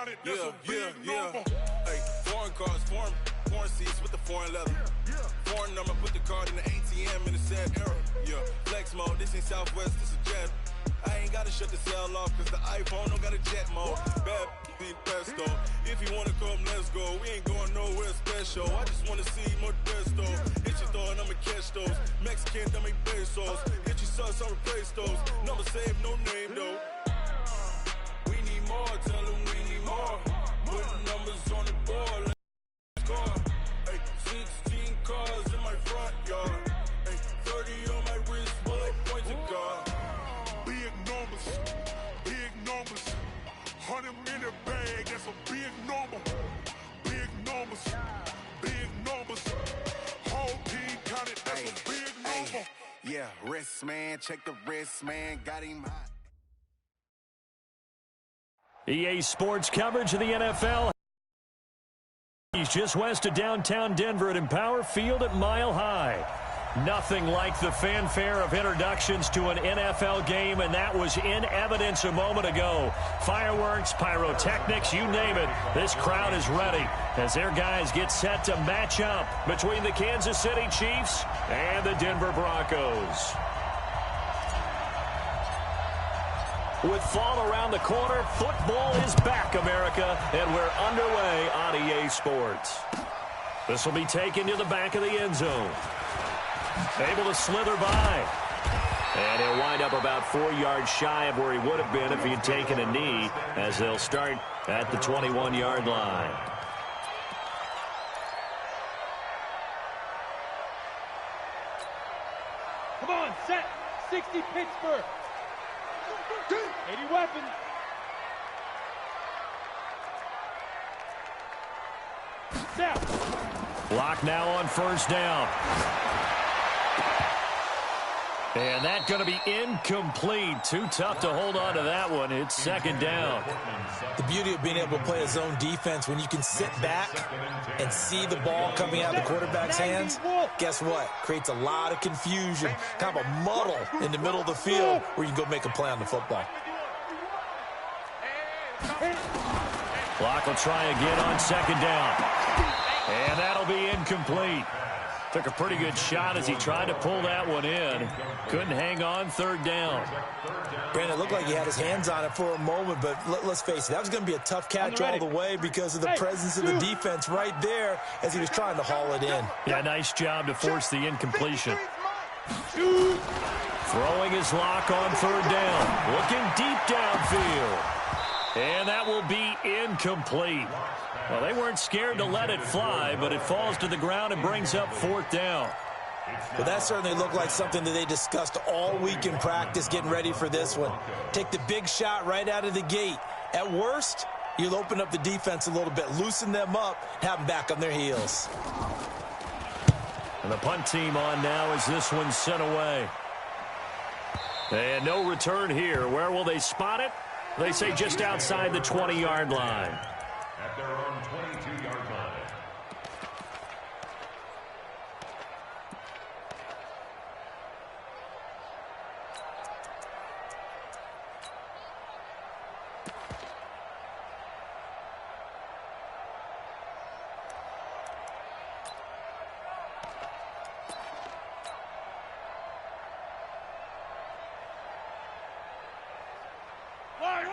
Hey, foreign cars, foreign seats with the foreign leather. Foreign number, put the card in the ATM in the said era. Yeah, flex mode, this ain't Southwest, this a jet. I ain't gotta shut the cell off, cause the iPhone don't got a jet mode. Bad be pesto. If you wanna come, let's go. We ain't going nowhere special. I just wanna see more Modesto. Hit your thought, I'ma catch those. Mexican, that make pesos. Hit your sus, I'll replace those. Number saved, no name though. We need more, tell them we need more. Putting numbers on the board, let's go. Hey, 16 cars in my front yard. Hey, 30 on my wrist, while I point to God. Big numbers, 100 minute bag, that's a big number. Big numbers, whole team counted, that's a big number. Yeah, wrist man, check the wrist man, got him hot. EA Sports coverage of the NFL. He's just west of downtown Denver at Empower Field at Mile High. Nothing like the fanfare of introductions to an NFL game, and that was in evidence a moment ago. Fireworks, pyrotechnics, you name it. This crowd is ready as their guys get set to match up between the Kansas City Chiefs and the Denver Broncos. With fall around the corner, football is back, America, and we're underway on EA Sports. This will be taken to the back of the end zone. Able to slither by. And he'll wind up about 4 yards shy of where he would have been if he had taken a knee, as they'll start at the 21-yard line. Come on, set. 60 Pittsburgh. 80 weapons. Set. Block now on first down. And that's going to be incomplete. Too tough to hold on to that one. It's second down. The beauty of being able to play a zone defense when you can sit back and see the ball coming out of the quarterback's hands, guess what? Creates a lot of confusion, kind of a muddle in the middle of the field where you can go make a play on the football. Clock will try again on second down. And that'll be incomplete. Took a pretty good shot as he tried to pull that one in. Couldn't hang on third down. Brandon, it looked like he had his hands on it for a moment, but let's face it, that was going to be a tough catch all the way because of the presence of the defense right there as he was trying to haul it in. Yeah, nice job to force the incompletion. Throwing his lock on third down. Looking deep downfield. And that will be incomplete. Well, they weren't scared to let it fly, but it falls to the ground and brings up fourth down. Well, that certainly looked like something that they discussed all week in practice getting ready for this one. Take the big shot right out of the gate. At worst, you'll open up the defense a little bit, loosen them up, have them back on their heels. And the punt team on now as this one's sent away. And no return here. Where will they spot it? They say just outside the 20-yard line. At their own 22-yard line.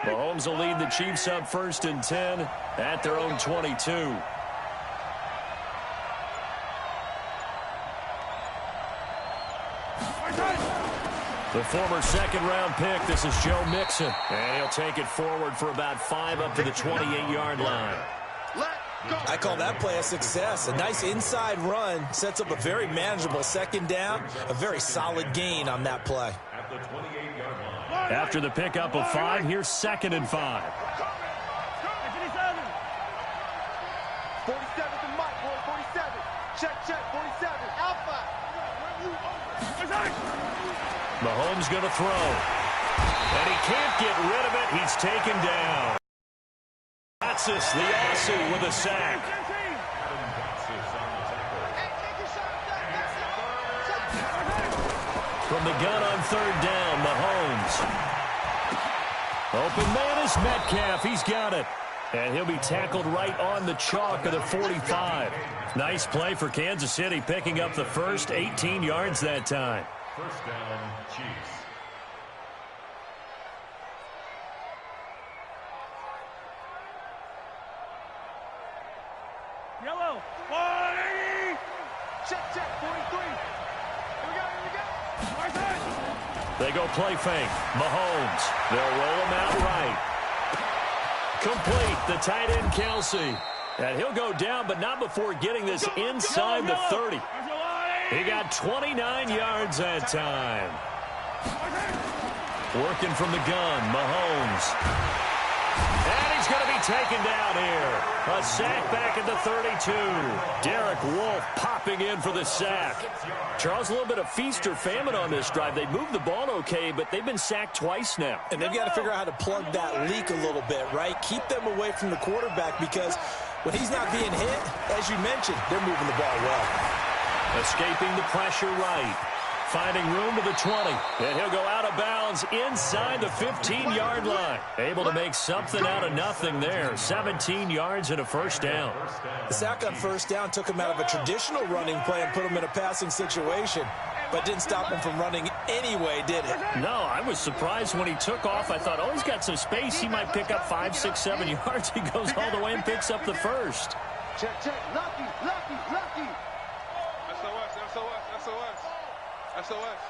Mahomes will lead the Chiefs up first and 10 at their own 22. The former second-round pick, this is Joe Mixon. And he'll take it forward for about 5 up to the 28-yard line. I call that play a success. A nice inside run sets up a very manageable second down, a very solid gain on that play. At the 28-yard line. After the pickup of 5, here's second and 5. 47 to Mike, boy, 47. Check, 47. Alpha. Mahomes going to throw. And he can't get rid of it. He's taken down. Gotsis, the Aussie, with a sack. From the gun on third down, Mahomes. Open man is Metcalf. He's got it. And he'll be tackled right on the chalk of the 45. Nice play for Kansas City, picking up the first 18 yards that time. First down, Chiefs. Yellow. 40. Check, 43. Here we go. Right side. They go play fake. Mahomes. They'll roll him out right. Complete. The tight end, Kelsey. And he'll go down, but not before getting this inside the 30. He got 29 yards that time. Working from the gun, Mahomes. And he's going to be taken down here. A sack back at the 32. Derek Wolfe popping in for the sack. Charles, a little bit of feast or famine on this drive. They moved the ball okay, but they've been sacked twice now. And they've got to figure out how to plug that leak a little bit, right? Keep them away from the quarterback because when he's not being hit, as you mentioned, they're moving the ball well. Escaping the pressure right. Finding room to the 20. And he'll go out of bounds inside the 15-yard line. Able to make something out of nothing there. 17 yards and a first down. The sack on first down took him out of a traditional running play and put him in a passing situation, but didn't stop him from running anyway, did it? No, I was surprised when he took off. I thought, oh, he's got some space. He might pick up 5, 6, 7 yards. He goes all the way and picks up the first. Check. Lucky. SOS.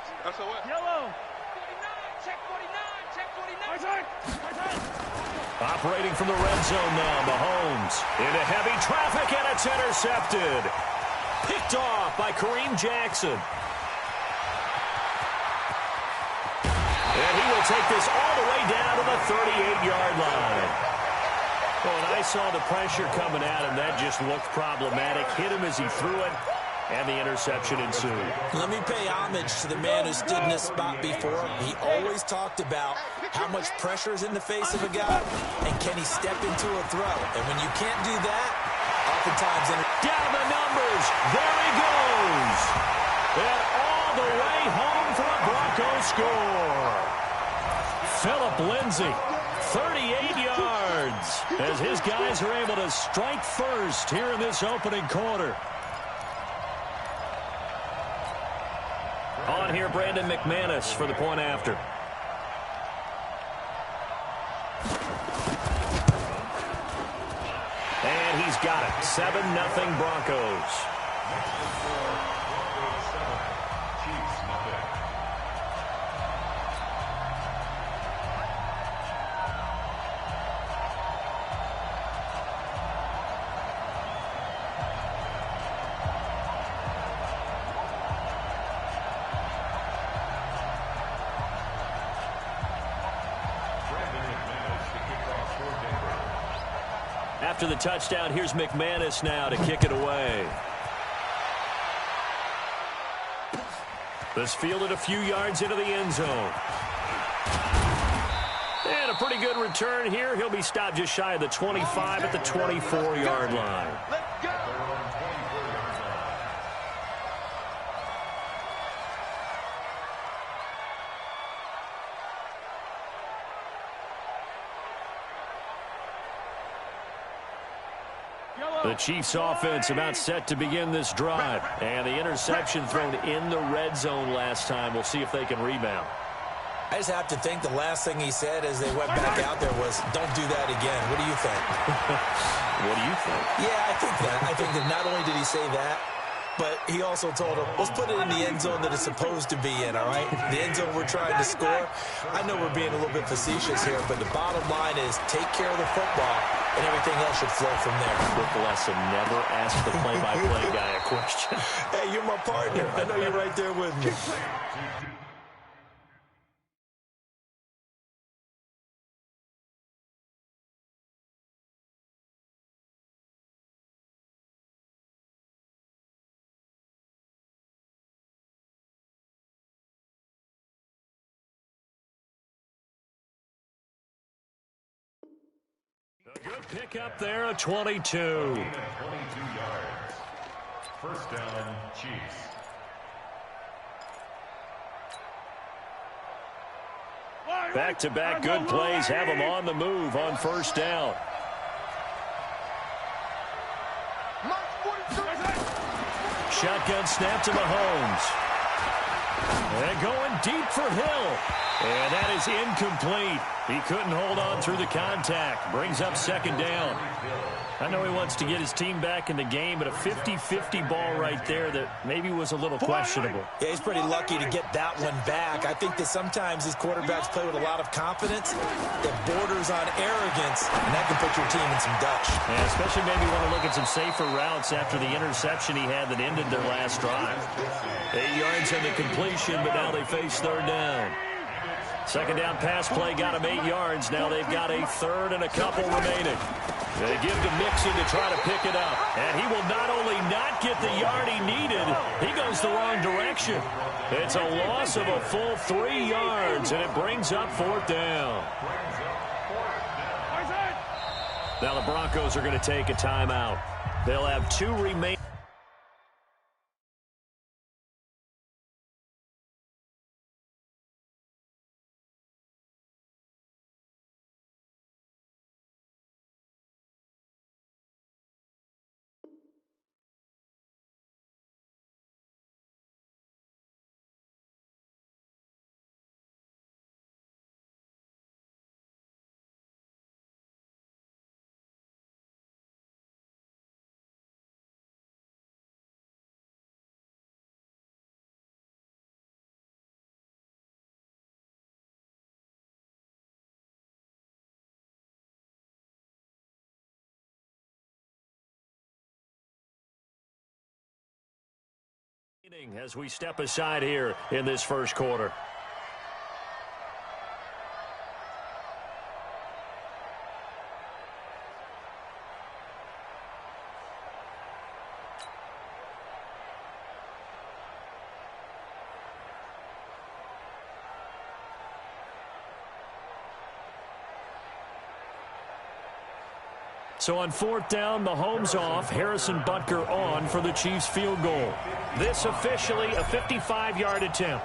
Yellow. 49. Check 49. Right side. Operating from the red zone now, Mahomes. Into heavy traffic, and it's intercepted. Picked off by Kareem Jackson. And he will take this all the way down to the 38-yard line. Well, and I saw the pressure coming at him. That just looked problematic. Hit him as he threw it, and the interception ensued. Let me pay homage to the man who stood in this spot before. He always talked about how much pressure is in the face of a guy, and can he step into a throw. And when you can't do that, oftentimes... Down the numbers. There he goes. And all the way home for a Broncos score. Phillip Lindsay, 38 yards, as his guys are able to strike first here in this opening quarter. On here, Brandon McManus for the point after. And he's got it. 7-0 Broncos. After the touchdown, here's McManus now to kick it away. This fielded a few yards into the end zone. And a pretty good return here. He'll be stopped just shy of the 25 at the 24-yard line. Let's go. The Chiefs offense about set to begin this drive. And the interception thrown in the red zone last time. We'll see if they can rebound. I just have to think the last thing he said as they went back out there was, don't do that again. What do you think? What do you think? Yeah, I think that. I think that not only did he say that, but he also told him, let's put it in the end zone that it's supposed to be in, all right? The end zone we're trying to score. I know we're being a little bit facetious here, but the bottom line is take care of the football, and everything else should flow from there. Quick lesson, never ask the play-by-play guy a question. Hey, you're my partner. I know you're right there with me. A good pickup there, a 22. 22 yards. First down, Chiefs. Back-to-back good plays have them on the move on first down. shotgun snap to Mahomes. And going deep for Hill. And that is incomplete. He couldn't hold on through the contact. Brings up second down. I know he wants to get his team back in the game, but a 50-50 ball right there that maybe was a little questionable. Yeah, he's pretty lucky to get that one back. I think that sometimes these quarterbacks play with a lot of confidence that borders on arrogance, and that can put your team in some dutch. Yeah, especially maybe want to look at some safer routes after the interception he had that ended their last drive. 8 yards on the completion, but now they face third down. Second down pass play got him 8 yards. Now they've got a third and a couple remaining. They give to Mixon to try to pick it up. And he will not only not get the yard he needed, he goes the wrong direction. It's a loss of a full 3 yards, and it brings up fourth down. Now the Broncos are going to take a timeout. They'll have 2 remaining. As we step aside here in this first quarter. So on fourth down, Mahomes off, Harrison Butker on for the Chiefs field goal. This officially a 55-yard attempt.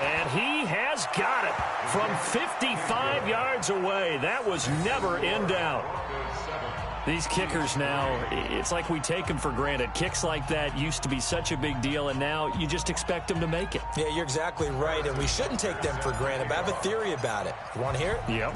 And he has got it from 55 yards away. That was never in doubt. These kickers now, it's like we take them for granted. Kicks like that used to be such a big deal, and now you just expect them to make it. Yeah, you're exactly right, and we shouldn't take them for granted, but I have a theory about it. You want to hear it? Yep.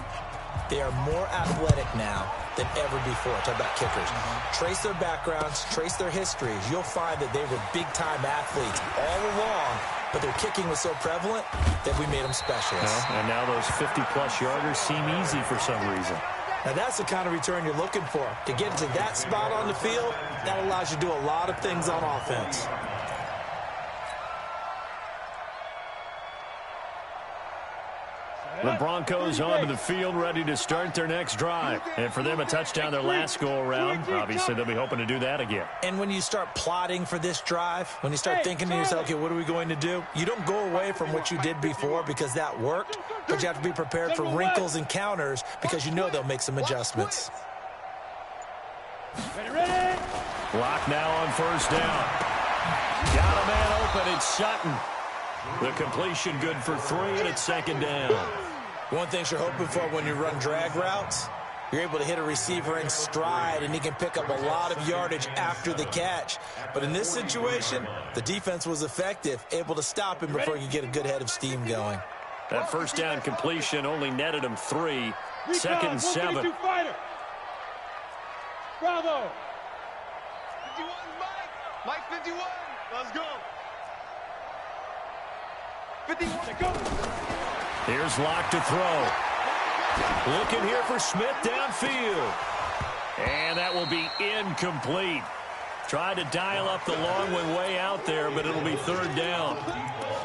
They are more athletic now than ever before. Talk about kickers. Trace their backgrounds, trace their histories. You'll find that they were big-time athletes all along, but their kicking was so prevalent that we made them specialists. And now those 50-plus yarders seem easy for some reason. Now that's the kind of return you're looking for. To get to that spot on the field, that allows you to do a lot of things on offense. The Broncos onto the field, ready to start their next drive. And for them, a touchdown their last go-around. Obviously, they'll be hoping to do that again. And when you start plotting for this drive, when you start thinking to yourself, okay, what are we going to do? You don't go away from what you did before because that worked, but you have to be prepared for wrinkles and counters because you know they'll make some adjustments. Ready? Block now on first down. Got a man open. It's Sutton. The completion good for 3, and it's second down. One thing you're hoping for when you run drag routes, you're able to hit a receiver in stride, and he can pick up a lot of yardage after the catch. But in this situation, the defense was effective, able to stop him before he could get a good head of steam going. That first down completion only netted him 3. Second and 7. Bravo. 51, Mike 51. Let's go. 51 to go. Here's Locke to throw. Looking here for Smith downfield. And that will be incomplete. Tried to dial up the long one way out there, but it'll be third down.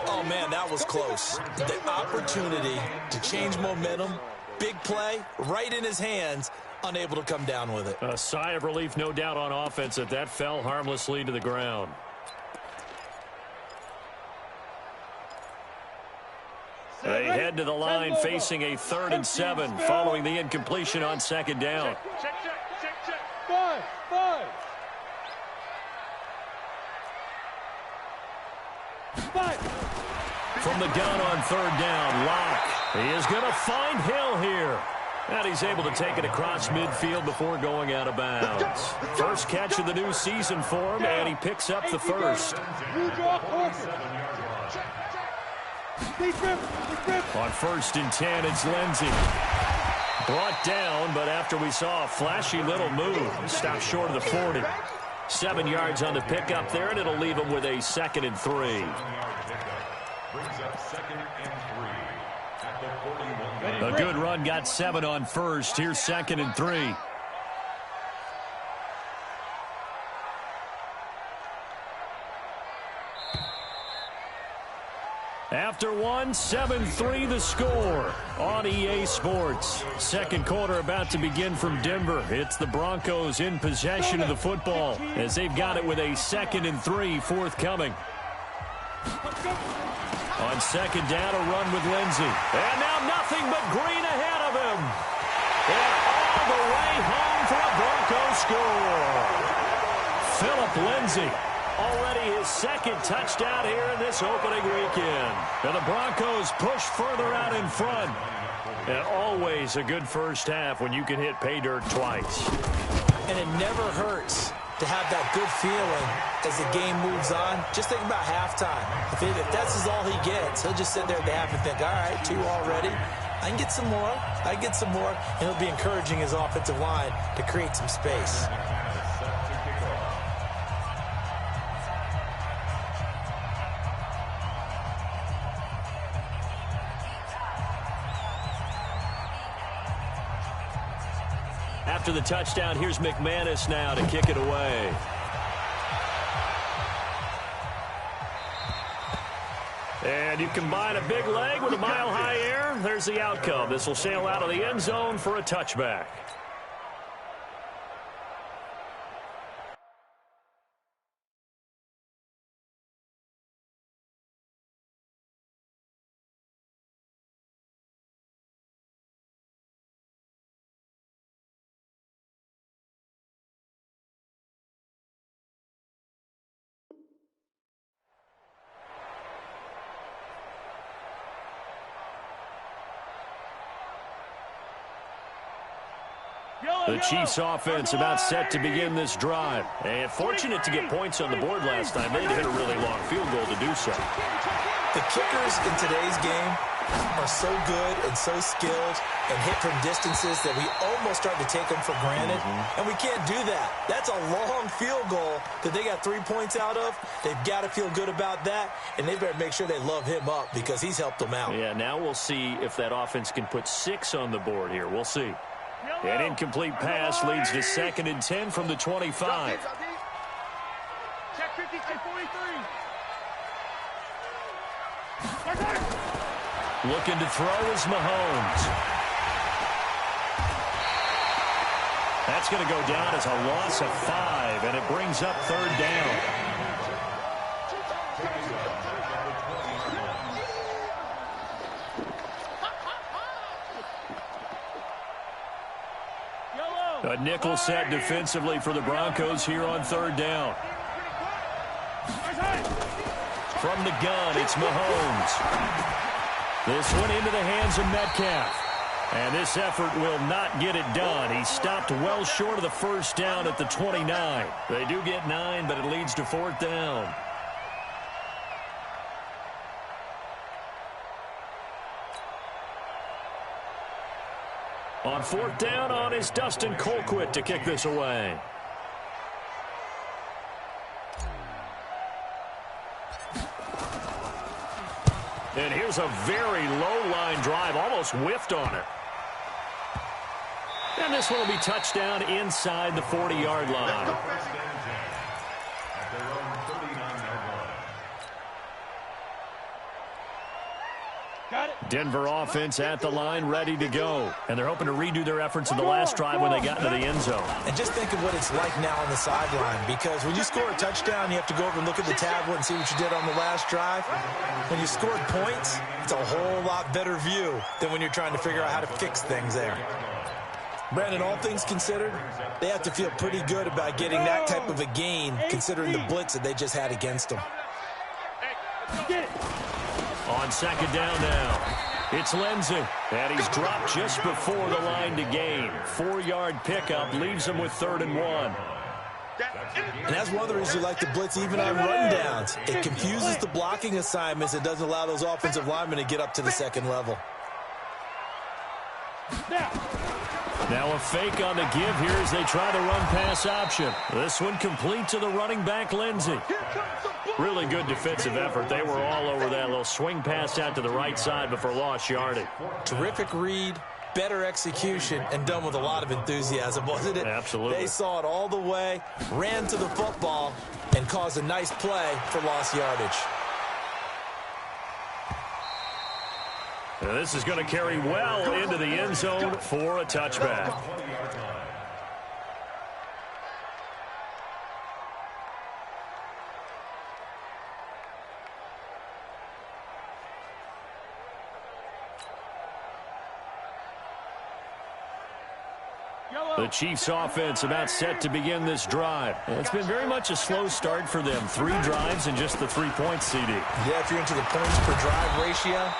Oh, man, that was close. The opportunity to change momentum, big play, right in his hands, unable to come down with it. A sigh of relief, no doubt, on offense that fell harmlessly to the ground. They head to the line facing a 3rd and 7 following the incompletion on second down. Check. 5. From the gun on third down, Locke. He is going to find Hill here. And he's able to take it across midfield before going out of bounds. First catch of the new season for him, and he picks up the first. On 1st and 10, it's Lindsey. Brought down, but after we saw a flashy little move, stopped short of the 40. 7 yards on the pickup there, and it'll leave him with a 2nd and 3. Brings up 2nd and 3 at the 41. A good run, got 7 on 1st. Here's 2nd and 3. After 1, 7-3 the score on EA Sports. Second quarter about to begin from Denver. It's the Broncos in possession of the football as they've got it with a 2nd and 3 forthcoming. On 2nd down, a run with Lindsey. And now nothing but green ahead of him. And all the way home for a Broncos score. Philip Lindsey. Already his 2nd touchdown here in this opening weekend. And the Broncos push further out in front. And always a good first half when you can hit pay dirt twice. And it never hurts to have that good feeling as the game moves on. Just think about halftime. If that's all he gets, he'll just sit there at the half and think, all right, 2 already. I can get some more. I can get some more. And he'll be encouraging his offensive line to create some space. After the touchdown, here's McManus now to kick it away. And you combine a big leg with a mile-high air, there's the outcome. This will sail out of the end zone for a touchback. The Chiefs offense about set to begin this drive. And fortunate to get points on the board last time. They hit a really long field goal to do so. The kickers in today's game are so good and so skilled and hit from distances that we almost start to take them for granted. And we can't do that. That's a long field goal that they got 3 points out of. They've got to feel good about that, and they better make sure they love him up because he's helped them out. Yeah, now we'll see if that offense can put 6 on the board here. We'll see. An incomplete pass leads to 2nd and 10 from the 25. Check 50, check 43. Looking to throw is Mahomes. That's going to go down as a loss of 5, and it brings up 3rd down. A nickel set defensively for the Broncos here on 3rd down. From the gun, it's Mahomes. This one into the hands of Metcalf. And this effort will not get it done. He stopped well short of the 1st down at the 29. They do get 9, but it leads to 4th down. On 4th down on is Dustin Colquitt to kick this away. And here's a very low-line drive, almost whiffed on it. And this one will be touchdown inside the 40-yard line. Denver offense at the line, ready to go. And they're hoping to redo their efforts in the last drive when they got into the end zone. And just think of what it's like now on the sideline, because when you score a touchdown, you have to go over and look at the tablet and see what you did on the last drive. When you scored points, it's a whole lot better view than when you're trying to figure out how to fix things there. Brandon, all things considered, they have to feel pretty good about getting that type of a gain, considering the blitz that they just had against them. On 2nd down now. It's Lindsey, and he's dropped just before the line to gain. 4-yard pickup leaves him with 3rd and 1. And that's one of the reasons you like to blitz even on run downs. It confuses the blocking assignments. It doesn't allow those offensive linemen to get up to the second level. Now a fake on the give here as they try the run-pass option. This one complete to the running back, Lindsey. Really good defensive effort. They were all over that little swing pass out to the right side before lost yardage. Terrific read, better execution, and done with a lot of enthusiasm, wasn't it? Absolutely. They saw it all the way, ran to the football, and caused a nice play for lost yardage. Now this is going to carry well into the end zone for a touchback. The Chiefs offense about set to begin this drive. It's been very much a slow start for them. 3 drives and just the 3 points, CD. Yeah, if you're into the points per drive ratio,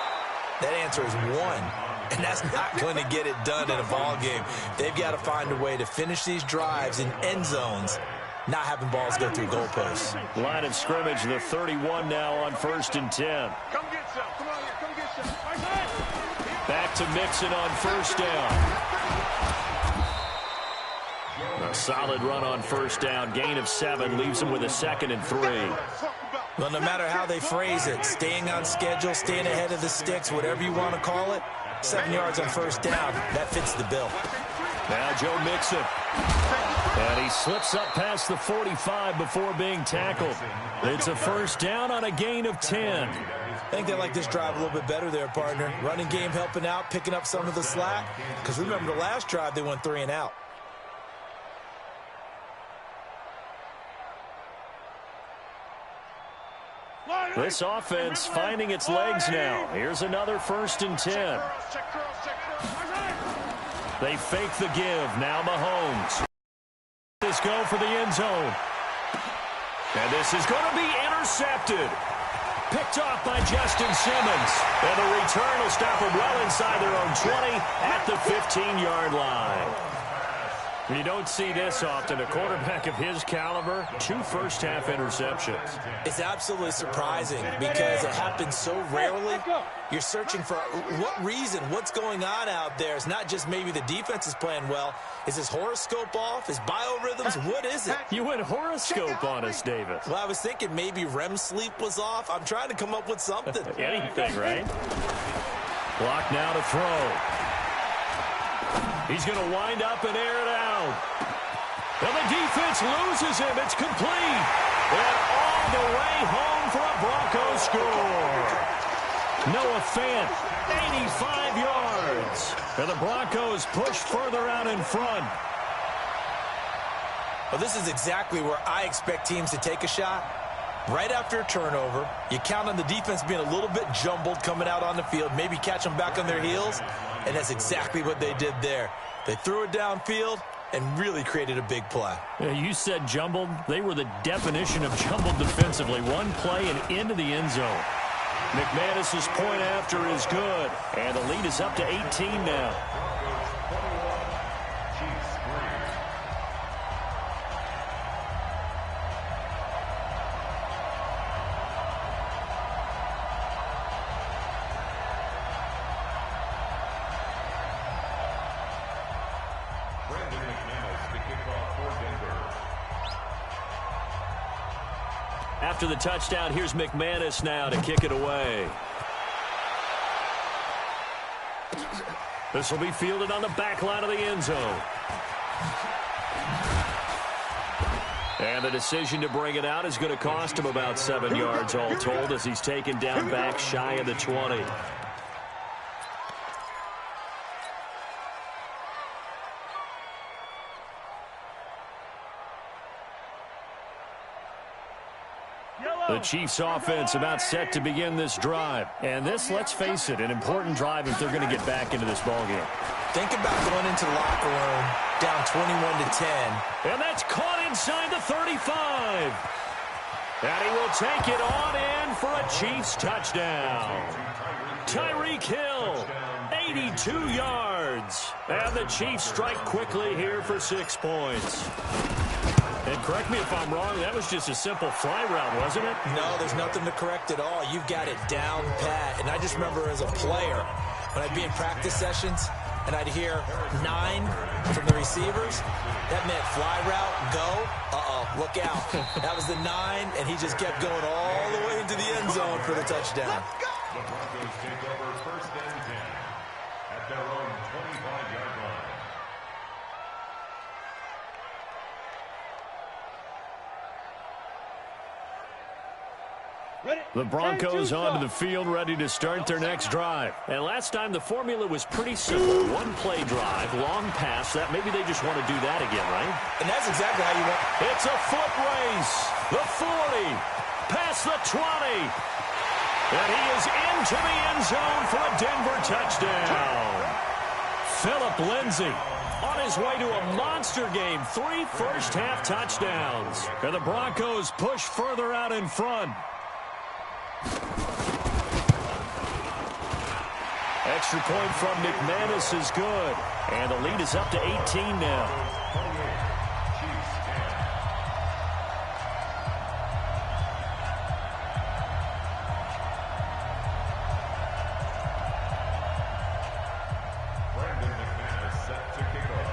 that answer is 1. And that's not going to get it done in a ball game. They've got to find a way to finish these drives in end zones, not having balls go through goalposts. Line of scrimmage, the 31 now on 1st and 10. Come get some. Come on here. Come get some. Back to Mixon on 1st down. A solid run on 1st down. Gain of 7 leaves him with a 2nd and 3. Well, no matter how they phrase it, staying on schedule, staying ahead of the sticks, whatever you want to call it, 7 yards on 1st down, that fits the bill. Now Joe Mixon. And he slips up past the 45 before being tackled. It's a 1st down on a gain of 10. I think they like this drive a little bit better there, partner. Running game helping out, picking up some of the slack. Because remember the last drive, they went 3 and out. This offense finding its legs now. Here's another 1st and 10. They fake the give. Now Mahomes. This go for the end zone. And this is going to be intercepted. Picked off by Justin Simmons. And the return will stop them well inside their own 20 at the 15-yard line. You don't see this often. A quarterback of his caliber, 2 first-half interceptions. It's absolutely surprising because it happens so rarely. You're searching for what reason, what's going on out there. It's not just maybe the defense is playing well. Is his horoscope off? His biorhythms? What is it? You went horoscope on us, David. Well, I was thinking maybe REM sleep was off. I'm trying to come up with something. Anything, right? Clock now to throw. He's going to wind up and air it out. And the defense loses him. It's complete. And all the way home for a Broncos score. Noah Fant, 85 yards. And the Broncos push further out in front. Well, this is exactly where I expect teams to take a shot. Right after a turnover, you count on the defense being a little bit jumbled coming out on the field, maybe catch them back on their heels, and that's exactly what they did there. They threw it downfield and really created a big play. Yeah, you said jumbled. They were the definition of jumbled defensively. One play and into the end zone. McManus's point after is good, and the lead is up to 18 now. After the touchdown, here's McManus now to kick it away. This will be fielded on the back line of the end zone. And the decision to bring it out is going to cost him about 7 yards all told as he's taken down back shy of the 20. The Chiefs offense about set to begin this drive. And this, let's face it, an important drive if they're going to get back into this ballgame. Think about going into the locker room down 21-10. And that's caught inside the 35. And he will take it on in for a Chiefs touchdown. Tyreek Hill, 82 yards. And the Chiefs strike quickly here for 6 points. And correct me if I'm wrong, that was just a simple fly route, wasn't it? No, there's nothing to correct at all. You've got it down pat. And I just remember as a player, when I'd be in practice sessions, and I'd hear 9 from the receivers, that meant fly route, go, look out. That was the 9, and he just kept going all the way into the end zone for the touchdown. The Broncos take over 1st and 10 at their own 25-yard line. The Broncos onto the field, ready to start their next drive. And last time, the formula was pretty simple. One-play drive, long pass. That maybe they just want to do that again, right? And that's exactly how you want. It's a foot race. The 40, past the 20. And he is into the end zone for a Denver touchdown. Phillip Lindsay on his way to a monster game. 3 first-half touchdowns. And the Broncos push further out in front. Extra point from McManus is good. And the lead is up to 18 now.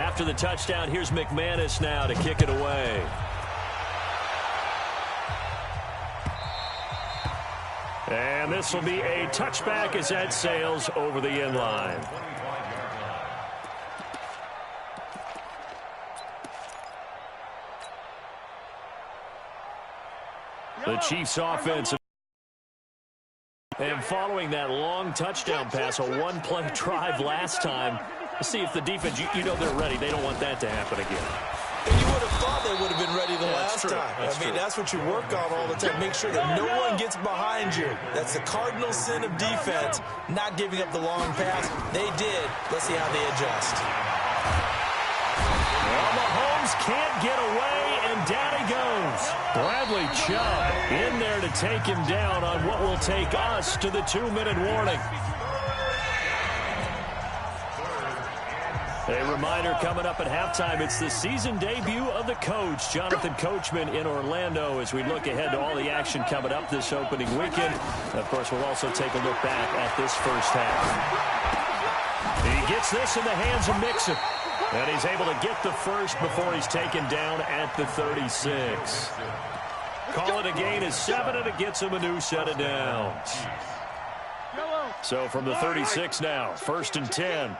After the touchdown, here's McManus now to kick it away. And this will be a touchback as that sails over the end line. The Chiefs offense. And following that long touchdown pass, a one-play drive last time, to see if the defense, you know they're ready. They don't want that to happen again. And you would have thought they would have been ready the last time. That's what you work on all the time. Make sure that no one gets behind you. That's the cardinal sin of defense, not giving up the long pass. They did. Let's see how they adjust. Well, Mahomes can't get away, and down he goes. Bradley Chubb in there to take him down on what will take us to the 2-minute warning. A reminder coming up at halftime, it's the season debut of the coach, Jonathan Coachman, in Orlando, as we look ahead to all the action coming up this opening weekend. And of course, we'll also take a look back at this first half. He gets this in the hands of Mixon, and he's able to get the first before he's taken down at the 36. Call it a gain of 7, and it gets him a new set of downs. So from the 36 now, 1st and 10.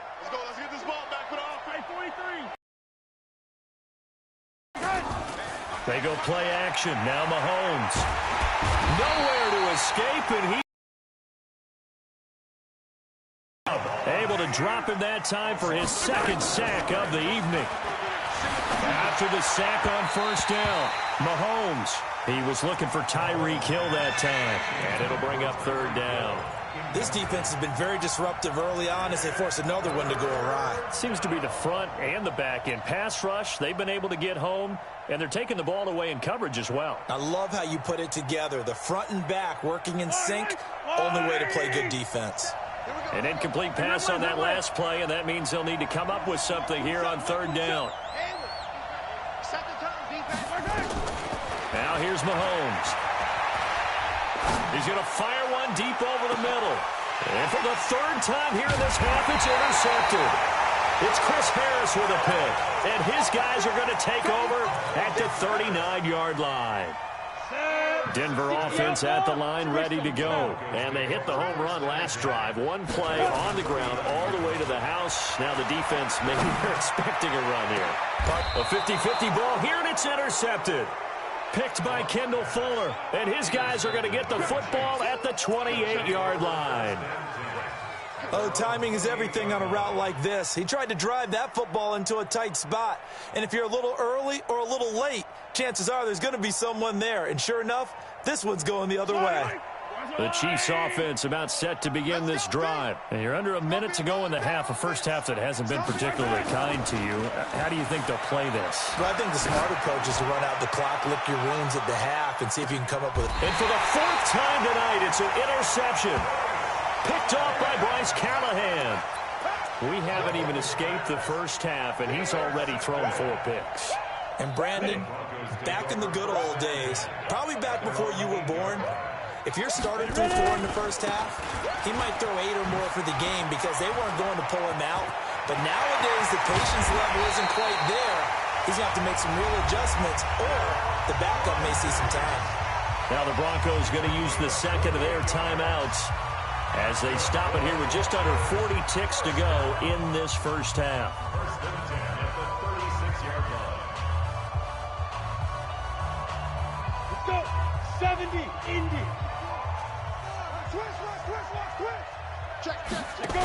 They go play action. Now Mahomes. Nowhere to escape, and he able to drop him that time for his 2nd sack of the evening. After the sack on 1st down, Mahomes. He was looking for Tyreek Hill that time, and it'll bring up 3rd down. This defense has been very disruptive early on as they force another one to go awry. Seems to be the front and the back end. Pass rush, they've been able to get home, and they're taking the ball away in coverage as well. I love how you put it together. The front and back working in sync, only way to play good defense. An incomplete pass on that last play, and that means they'll need to come up with something here on 3rd down. Now here's Mahomes. He's going to fire one deep over the middle. And for the 3rd time here in this half, it's intercepted. It's Chris Harris with a pick. And his guys are going to take over at the 39-yard line. Denver offense at the line, ready to go. And they hit the home run last drive. One play on the ground all the way to the house. Now the defense, maybe they're expecting a run here. A 50-50 ball here, and it's intercepted. Picked by Kendall Fuller. And his guys are going to get the football at the 28-yard line. Oh, timing is everything on a route like this. He tried to drive that football into a tight spot. And if you're a little early or a little late, chances are there's going to be someone there. And sure enough, this one's going the other way. The Chiefs offense about set to begin this drive. And you're under a minute to go in the half, a first half that hasn't been particularly kind to you. How do you think they'll play this? Well, I think the smart approach is to run out the clock, lick your wounds at the half, and see if you can come up with it. And for the 4th time tonight, it's an interception. Picked off by Bryce Callahan. We haven't even escaped the first half, and he's already thrown 4 picks. And Brandon, back in the good old days, probably back before you were born, if your starter threw 4 in the first half, he might throw 8 or more for the game because they weren't going to pull him out. But nowadays, the patience level isn't quite there. He's going to have to make some real adjustments, or the backup may see some time. Now the Broncos going to use the second of their timeouts as they stop it here with just under 40 ticks to go in this first half. First and 10 at the 36-yard line. Let's go. 70, Indy. Twist. Check. Go.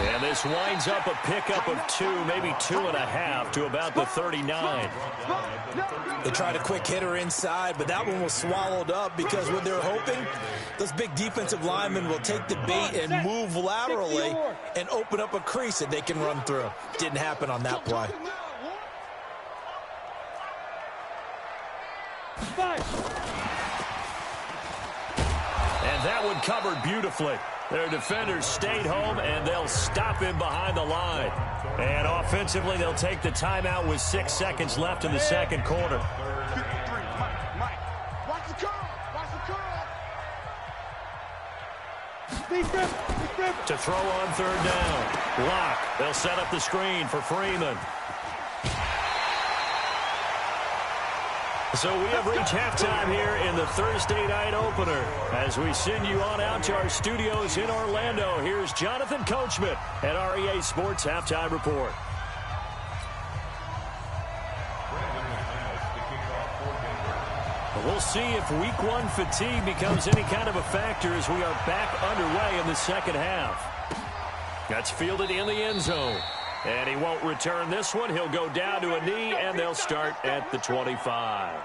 And this winds up a pickup of 2, maybe 2.5 to about the 39. They tried a quick hitter inside, but that one was swallowed up because what they're hoping, those big defensive linemen will take the bait and move laterally and open up a crease that they can run through. Didn't happen on that play. And that one covered beautifully. Their defenders stayed home, and they'll stop him behind the line. And offensively, they'll take the timeout with 6 seconds left in the second quarter. Mike. Watch the curl. To throw on third down. Lock. They'll set up the screen for Freeman. So we have reached halftime here in the Thursday night opener. As we send you on out to our studios in Orlando, here's Jonathan Coachman at REA Sports Halftime Report. We'll see if week 1 fatigue becomes any kind of a factor as we are back underway in the second half. That's fielded in the end zone. And he won't return this one. He'll go down to a knee, and they'll start at the 25.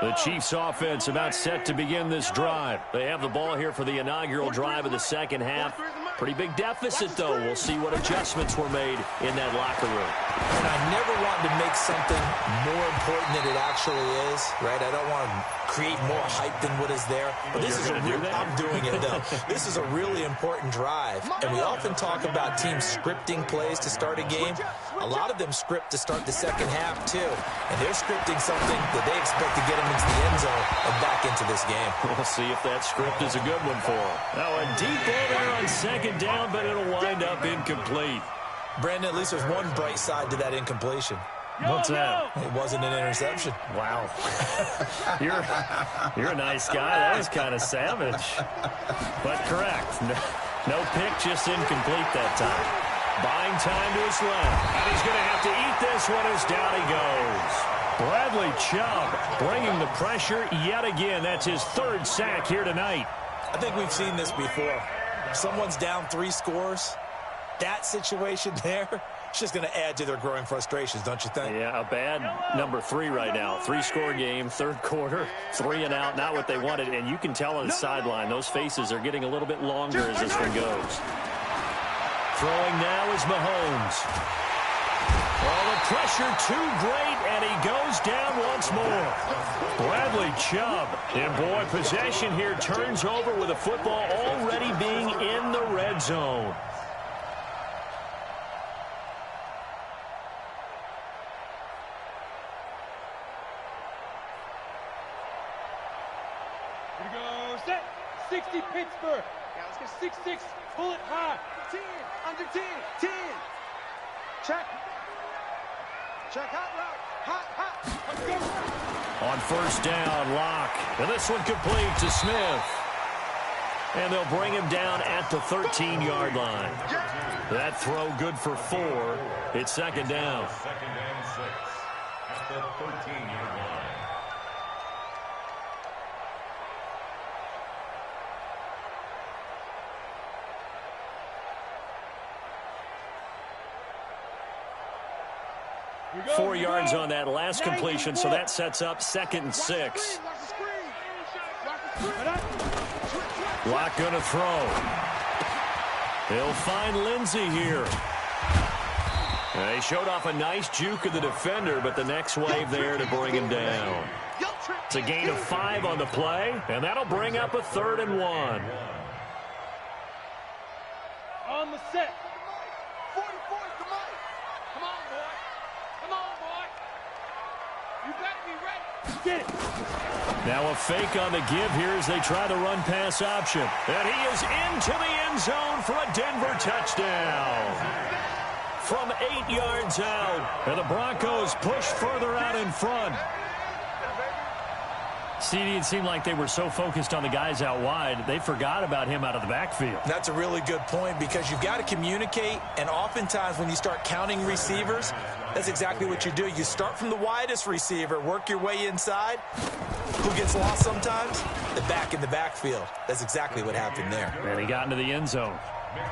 The Chiefs offense about set to begin this drive. They have the ball here for the inaugural drive of the second half. Pretty big deficit, though. We'll see what adjustments were made in that locker room. And I never want to make something more important than it actually is, right? I don't want to create more hype than what is there. But this is I'm doing it, though. This is a really important drive. And we often talk about teams scripting plays to start a game. A lot of them script to start the second half, too. And they're scripting something that they expect to get them into the end zone and back into this game. We'll see if that script is a good one for them. Now a deep ball there on second down, but it'll wind up incomplete. Brandon, at least there's one bright side to that incompletion. What's that? It wasn't an interception. Wow. You're a nice guy. That was kind of savage. But correct. No pick, just incomplete that time. Buying time to his left. And he's going to have to eat this one as down he goes. Bradley Chubb bringing the pressure yet again. That's his 3rd sack here tonight. I think we've seen this before. Someone's down 3 scores. That situation there, it's just going to add to their growing frustrations, don't you think? Yeah, a bad number 3 right now. 3-score game, third quarter, 3 and out, not what they wanted. And you can tell on the sideline, those faces are getting a little bit longer as this one goes. Throwing now is Mahomes. Oh, the pressure too great, and he goes down once more. Bradley Chubb, and boy, possession here turns over with the football already being in the red zone. Here we go. Set. 60 Pittsburgh. Now let's get 6-6. Pull it high. 10. Under 10. 10. Check. Check hot route. Hot. Let's go. On first down, Lock. And this one complete to Smith. And they'll bring him down at the 13-yard line. That throw good for 4. It's second down. Second and 6 at the 13-yard line. Here we go. 4 yards on that last completion, so that sets up 2nd and 6. Watch the screen. Watch the screen. Locke going to throw. He'll find Lindsey here. They showed off a nice juke of the defender, but the next wave there to bring him down. It's a gain of 5 on the play, and that'll bring up a 3rd and 1. On the set. 44, come on. Come on, boy. Come on, boy. You better be ready. Get it. Now a fake on the give here as they try the run-pass option. And he is into the end zone for a Denver touchdown. From 8 yards out, and the Broncos push further out in front. CD, it seemed like they were so focused on the guys out wide, they forgot about him out of the backfield. That's a really good point because you've got to communicate, and oftentimes when you start counting receivers, that's exactly what you do. You start from the widest receiver, work your way inside. Who gets lost sometimes? The back in the backfield. That's exactly what happened there. And he got into the end zone.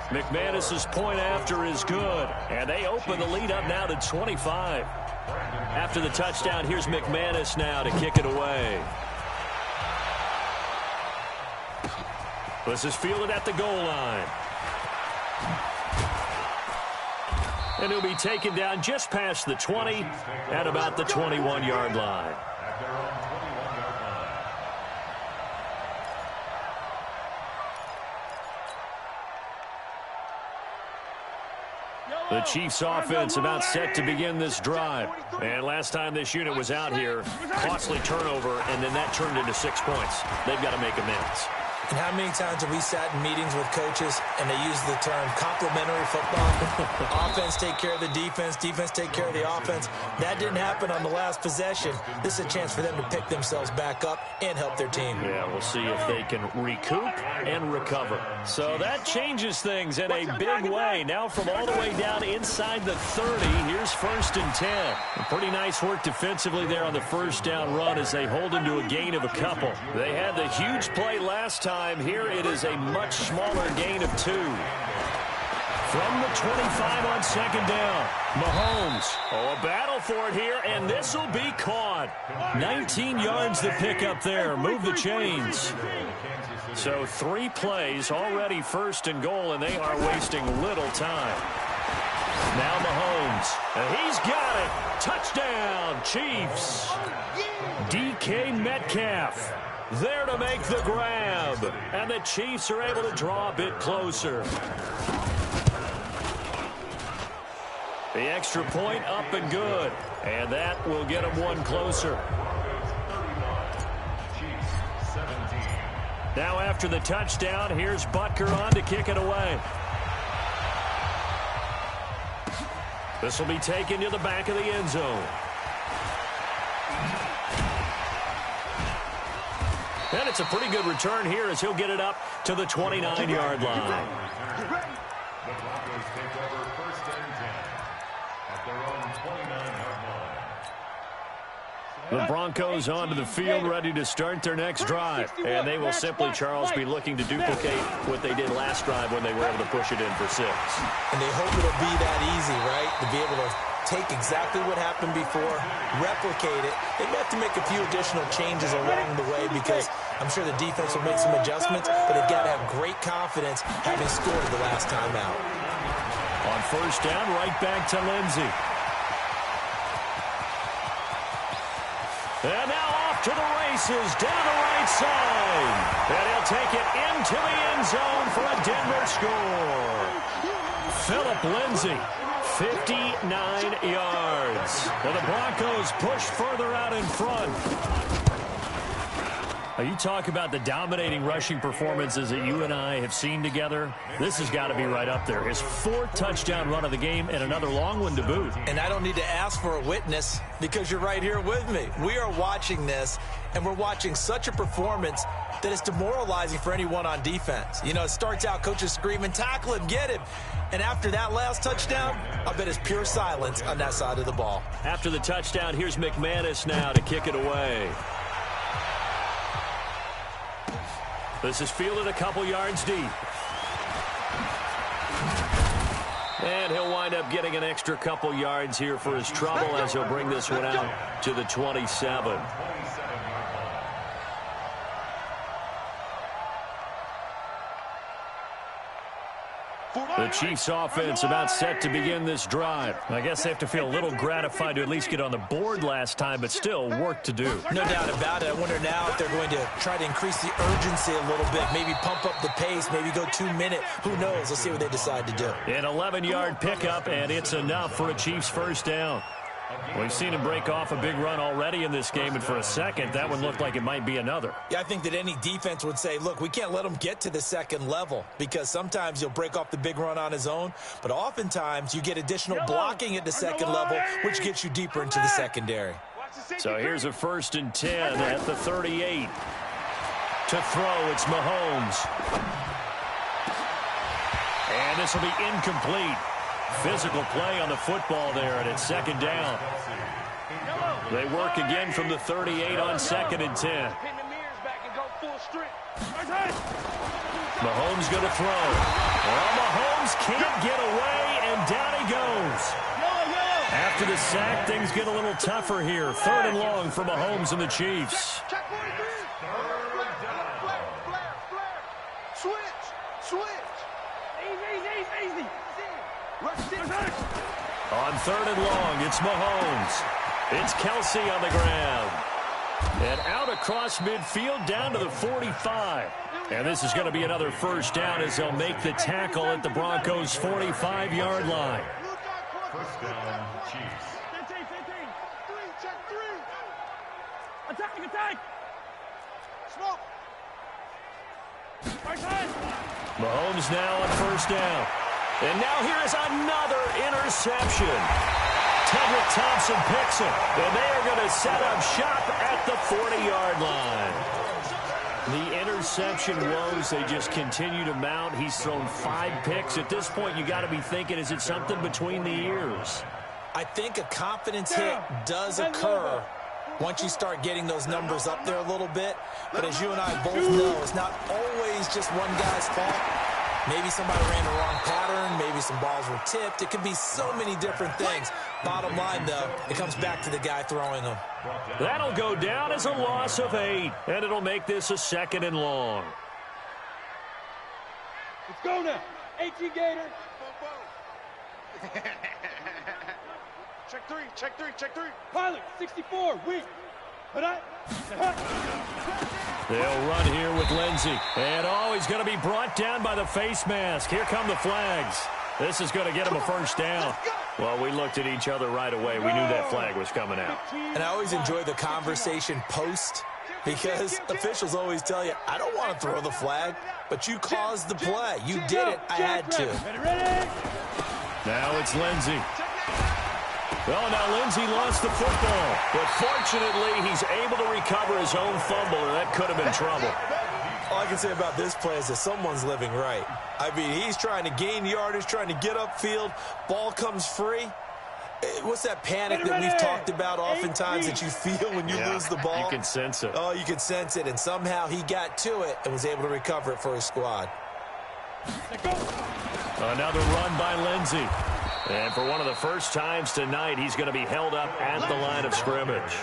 McManus's point after is good, and they open the lead up now to 25. After the touchdown, here's McManus now to kick it away. This is fielded at the goal line. And he'll be taken down just past the 20 at about the 21-yard line. The Chiefs offense about set to begin this drive. And last time this unit was out here, costly turnover, and then that turned into 6 points. They've got to make amends. And how many times have we sat in meetings with coaches and they use the term complementary football? Offense take care of the defense, defense take care of the offense. That didn't happen on the last possession. This is a chance for them to pick themselves back up and help their team. Yeah, we'll see if they can recoup and recover. So that changes things in a big way. Now from all the way down inside the 30, here's 1st and 10. Pretty nice work defensively there on the first down run as they hold into a gain of a couple. They had the huge play last time. Here it is a much smaller gain of 2. From the 25 on 2nd down, Mahomes. Oh, a battle for it here, and this will be caught. 19 yards to pick up there. Move the chains. So 3 plays, already 1st and goal, and they are wasting little time. Now Mahomes, and he's got it. Touchdown, Chiefs. DK Metcalf there to make the grab, and the Chiefs are able to draw a bit closer. The extra point up and good, and that will get them 1 closer. Now after the touchdown, here's Butker on to kick it away. This will be taken to the back of the end zone. And it's a pretty good return here as he'll get it up to the 29-yard line. The Broncos take over 1st and 10 at their own 29-yard line. The Broncos onto the field, ready to start their next drive. And they will simply, Charles, be looking to duplicate what they did last drive when they were able to push it in for 6. And they hope it'll be that easy, right? To be able to take exactly what happened before, replicate it. They may have to make a few additional changes along the way because I'm sure the defense will make some adjustments, but they've got to have great confidence having scored the last time out. On 1st down, right back to Lindsey. And now off to the races, down the right side. And he'll take it into the end zone for a Denver score. Phillip Lindsey, 59 yards. And the Broncos push further out in front. Now you talk about the dominating rushing performances that you and I have seen together. This has got to be right up there. His 4th touchdown run of the game and another long one to boot. And I don't need to ask for a witness because you're right here with me. We are watching this, and we're watching such a performance that is demoralizing for anyone on defense. You know, it starts out coaches screaming, tackle him, get him. And after that last touchdown, I bet it's pure silence on that side of the ball. After the touchdown, here's McManus now to kick it away. This is fielded a couple yards deep. And he'll wind up getting an extra couple yards here for his trouble as he'll bring this one out to the 27. The Chiefs offense about set to begin this drive. I guess they have to feel a little gratified to at least get on the board last time, but still work to do. No doubt about it. I wonder now if they're going to try to increase the urgency a little bit, maybe pump up the pace, maybe go 2 minute. Who knows? Let's see what they decide to do. An 11-yard pickup, and it's enough for a Chiefs first down. We've seen him break off a big run already in this game, and for a second, that one looked like it might be another. Yeah, I think that any defense would say, look, we can't let him get to the second level because sometimes he'll break off the big run on his own, but oftentimes you get additional blocking at the second level, which gets you deeper into the secondary. So here's a 1st and 10 at the 38. To throw, it's Mahomes. And this will be incomplete. Physical play on the football there, and it's 2nd down. They work again from the 38 on 2nd and 10. Mahomes going to throw. Well, Mahomes can't get away, and down he goes. After the sack, things get a little tougher here. 3rd and long for Mahomes and the Chiefs. On 3rd and long, it's Mahomes. It's Kelsey on the ground. And out across midfield down to the 45. And this is going to be another first down as they'll make the tackle at the Broncos' 45-yard line. First down, Chiefs. Attack! Smoke! Mahomes now on 1st down. And now here's another interception. Tedrick Thompson picks him. And they are going to set up shop at the 40-yard line. The interception woes, they just continue to mount. He's thrown 5 picks. At this point, you got to be thinking, is it something between the ears? I think a confidence hit does occur once you start getting those numbers up there a little bit. But as you and I both know, it's not always just one guy's fault. Maybe somebody ran the wrong pattern. Maybe some balls were tipped. It could be so many different things. Bottom line, though, it comes back to the guy throwing them. That'll go down as a loss of 8, and it'll make this a 2nd and long. Let's go now. 18 Gator. Check three. Pilot, 64, weak. They'll run here with Lindsey. And, he's going to be brought down by the face mask. Here come the flags. This is going to get him a first down. Well, we looked at each other right away. We knew that flag was coming out. And I always enjoy the conversation post because officials always tell you, I don't want to throw the flag, but you caused the play. You did it. I had to. Now it's Lindsey. Well, now Lindsey lost the football, but fortunately he's able to recover his own fumble, and that could have been trouble. All I can say about this play is that someone's living right. I mean, he's trying to gain yardage, trying to get upfield. Ball comes free. What's that panic that we've talked about oftentimes that you feel when you lose the ball? You can sense it. Oh, you can sense it, and somehow he got to it and was able to recover it for his squad. Another run by Lindsey. And for one of the first times tonight, he's going to be held up at the line of scrimmage.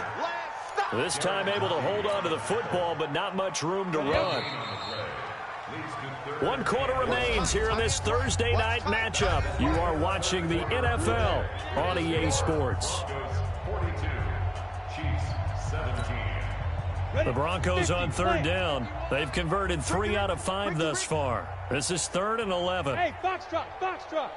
This time able to hold on to the football, but not much room to run. 1 quarter remains here in this Thursday night matchup. You are watching the NFL on EA Sports. The Broncos on 3rd down. They've converted 3 out of 5 thus far. This is 3rd and 11. Hey, Foxtrot.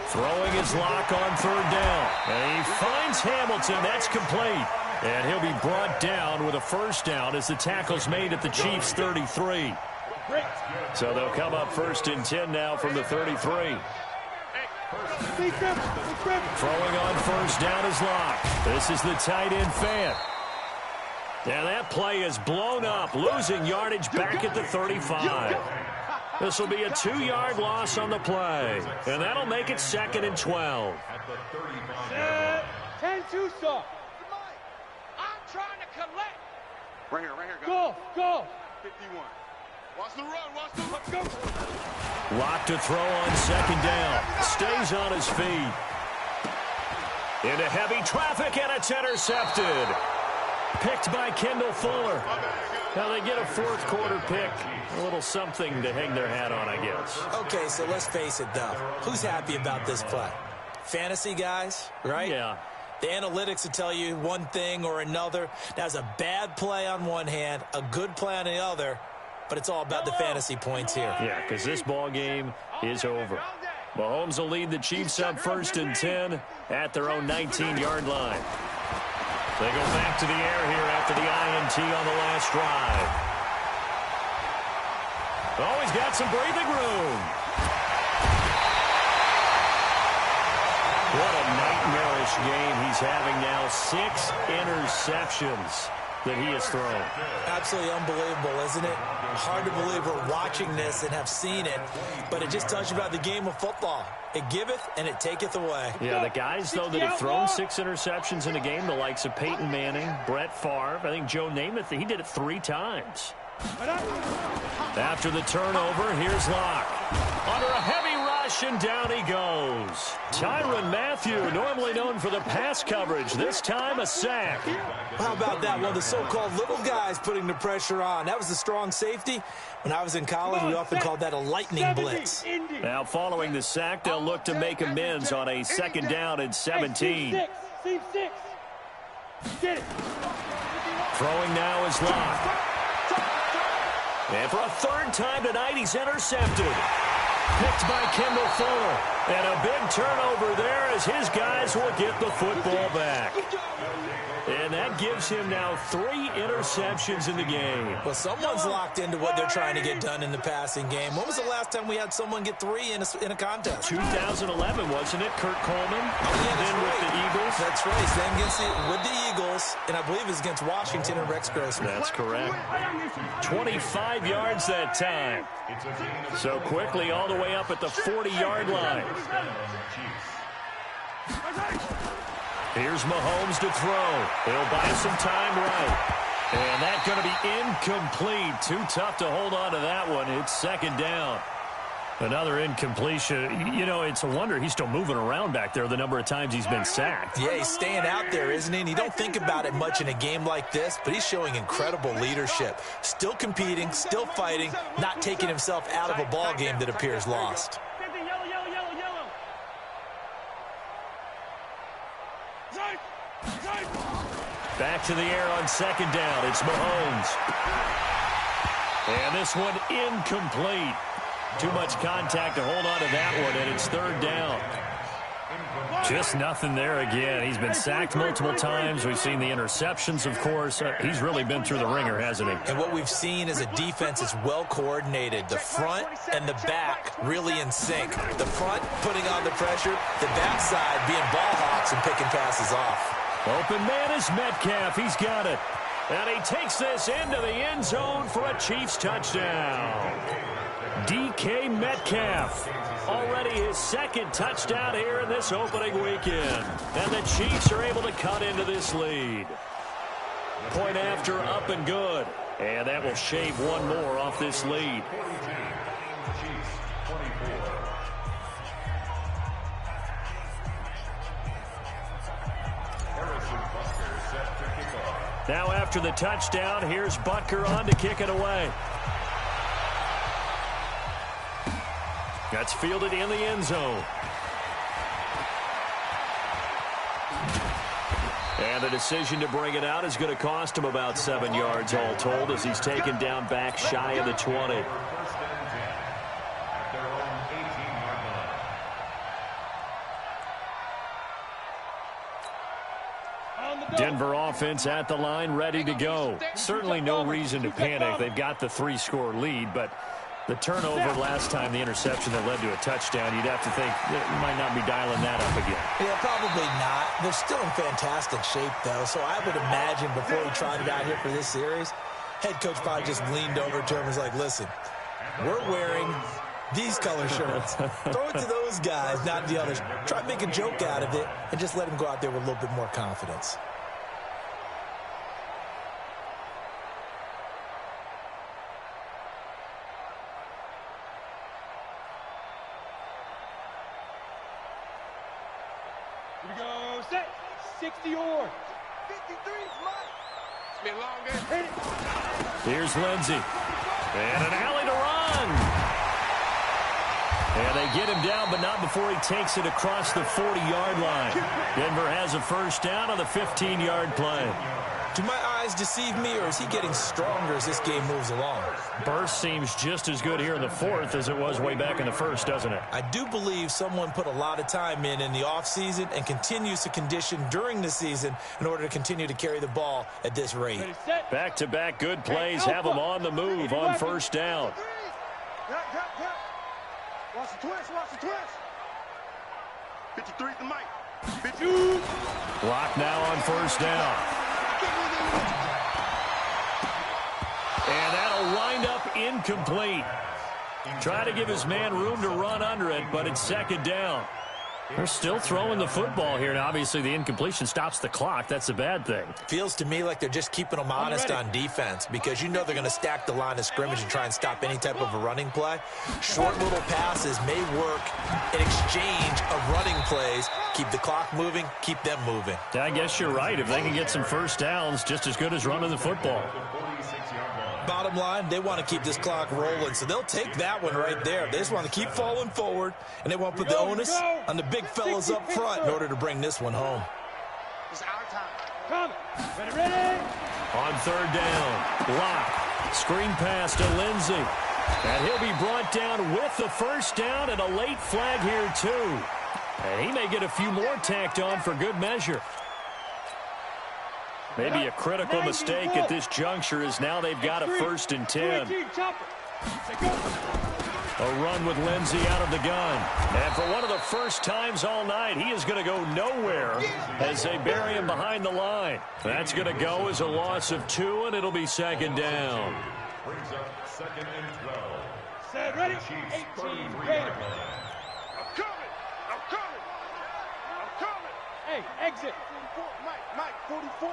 Throwing his lock on 3rd down. And he finds Hamilton. That's complete. And he'll be brought down with a first down as the tackle's made at the Chiefs' 33. So they'll come up 1st and 10 now from the 33. Throwing on 1st down is Locke. This is the tight end Fant. And that play is blown up, losing yardage back at the 35. This will be a 2-yard loss on the play. And that'll make it 2nd and 12. 10-2 soft. I'm trying to collect. Right here. Go. 51. Watch the run. Go. Locke to throw on 2nd down. Stays on his feet. Into heavy traffic, and it's intercepted. Picked by Kendall Fuller. Now they get a fourth quarter pick. A little something to hang their hat on, I guess. Okay, so let's face it, though. Who's happy about this play? Fantasy guys, right? Yeah. The analytics will tell you one thing or another. That's a bad play on one hand, a good play on the other, but it's all about the fantasy points here. Yeah, because this ball game is over. Mahomes will lead the Chiefs up 1st and 10 at their own 19-yard line. They go back to the air here after the INT on the last drive. Oh, he's got some breathing room. What a nightmarish game he's having now. 6 interceptions that he has thrown. Absolutely unbelievable, isn't it? Hard to believe we're watching this and have seen it, but it just tells you about the game of football. It giveth and it taketh away. Yeah, the guys, though, that have thrown 6 interceptions in a game, the likes of Peyton Manning, Brett Favre, I think Joe Namath, he did it 3 times. After the turnover, here's Locke. Under a heavy rush, and down he goes. Tyrann Mathieu, normally known for the pass coverage, this time a sack. How about that? One of the so-called little guys putting the pressure on. That was the strong safety. When I was in college, we often called that a lightning blitz. Now, following the sack, they'll look to make amends on a 2nd down and 17. Throwing now is Locke. And for a 3rd time tonight, he's intercepted. Picked by Kendall Fuller. And a big turnover there as his guys will get the football back. And that gives him now 3 interceptions in the game. Well, someone's locked into what they're trying to get done in the passing game. When was the last time we had someone get 3 in a contest? 2011, wasn't it? Kurt Coleman. Then with the Eagles. That's right. Then with the Eagles, and I believe it was against Washington and Rex Grossman. That's correct. 25 yards that time. So quickly all the way up at the 40-yard line. Here's Mahomes to throw. He'll buy some time right. And that's going to be incomplete. Too tough to hold on to that one. It's 2nd down. Another incompletion. You know, it's a wonder he's still moving around back there the number of times he's been sacked. Yeah, he's staying out there, isn't he? And you don't think about it much in a game like this, but he's showing incredible leadership. Still competing, still fighting, not taking himself out of a ball game that appears lost. Back to the air on 2nd down. It's Mahomes. And this one incomplete. Too much contact to hold on to that one, and it's 3rd down. Just nothing there again. He's been sacked multiple times. We've seen the interceptions, of course. He's really been through the ringer, hasn't he? And what we've seen is a defense that's well coordinated. The front and the back really in sync. The front putting on the pressure, the backside being ball hawks and picking passes off. Open man is Metcalf. He's got it. And he takes this into the end zone for a Chiefs touchdown. DK Metcalf. Already his 2nd touchdown here in this opening weekend. And the Chiefs are able to cut into this lead. Point after, up and good. And that will shave one more off this lead. Now after the touchdown, here's Butker on to kick it away. That's fielded in the end zone. And the decision to bring it out is going to cost him about 7 yards all told as he's taken down back shy of the 20. Denver offense at the line, ready to go. Certainly no reason to panic. They've got the 3-score lead, but the turnover last time, the interception that led to a touchdown, you'd have to think you might not be dialing that up again. Yeah, probably not. They're still in fantastic shape, though, so I would imagine before he tried it out here for this series, head coach probably just leaned over to him and was like, listen, we're wearing these color shirts. Throw it to those guys, not the others. Try to make a joke out of it and just let him go out there with a little bit more confidence. Here we go, set, 60 or 53 is mine. Here's Lindsey. And an alley to run. And they get him down, but not before he takes it across the 40-yard line. Denver has a first down on the 15-yard play. Do my eyes deceive me, or is he getting stronger as this game moves along? Burst seems just as good here in the fourth as it was way back in the first, doesn't it? I do believe someone put a lot of time in the offseason and continues to condition during the season in order to continue to carry the ball at this rate. Back-to-back good plays have them on the move on first down. Watch the twist. 53's the mic. Block now on first down. And that'll wind up incomplete. Try to give his man room to run under it, but it's second down. They're still throwing the football here, and obviously the incompletion stops the clock. That's a bad thing. Feels to me like they're just keeping them honest on defense, because you know they're going to stack the line of scrimmage and try and stop any type of a running play. Short little passes may work in exchange of running plays. Keep the clock moving, keep them moving. I guess you're right. If they can get some first downs, just as good as running the football. Bottom line, they want to keep this clock rolling, so they'll take that one right there. They just want to keep falling forward, and they want to put the onus on the big fellas up front in order to bring this one home. It's our time. Come. Ready. On third down, block, screen pass to Lindsey. And he'll be brought down with the first down and a late flag here, too. And he may get a few more tacked on for good measure. Maybe a critical mistake at this juncture is now they've got a 1st and 10. A run with Lindsey out of the gun. And for one of the first times all night, he is going to go nowhere as they bury him behind the line. That's going to go as a loss of 2, and it'll be second down. Brings up second and 12. Set, ready? 18, Gator. I'm coming. Hey, exit. 44, Mike, 44.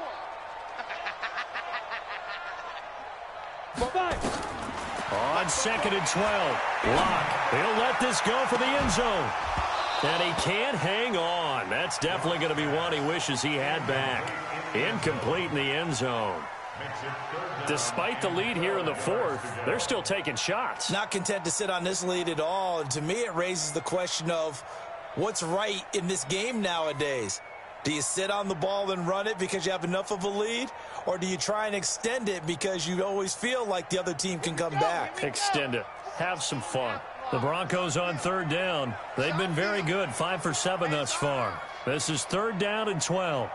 On second and 12, Locke. He'll let this go for the end zone. And he can't hang on. That's definitely going to be one he wishes he had back. Incomplete in the end zone. Despite the lead here in the fourth, they're still taking shots. Not content to sit on this lead at all. And to me, it raises the question of what's right in this game nowadays. Do you sit on the ball and run it because you have enough of a lead? Or do you try and extend it because you always feel like the other team can come back? Extend it. Have some fun. The Broncos on third down. They've been very good, 5 for 7 thus far. This is third down and 12.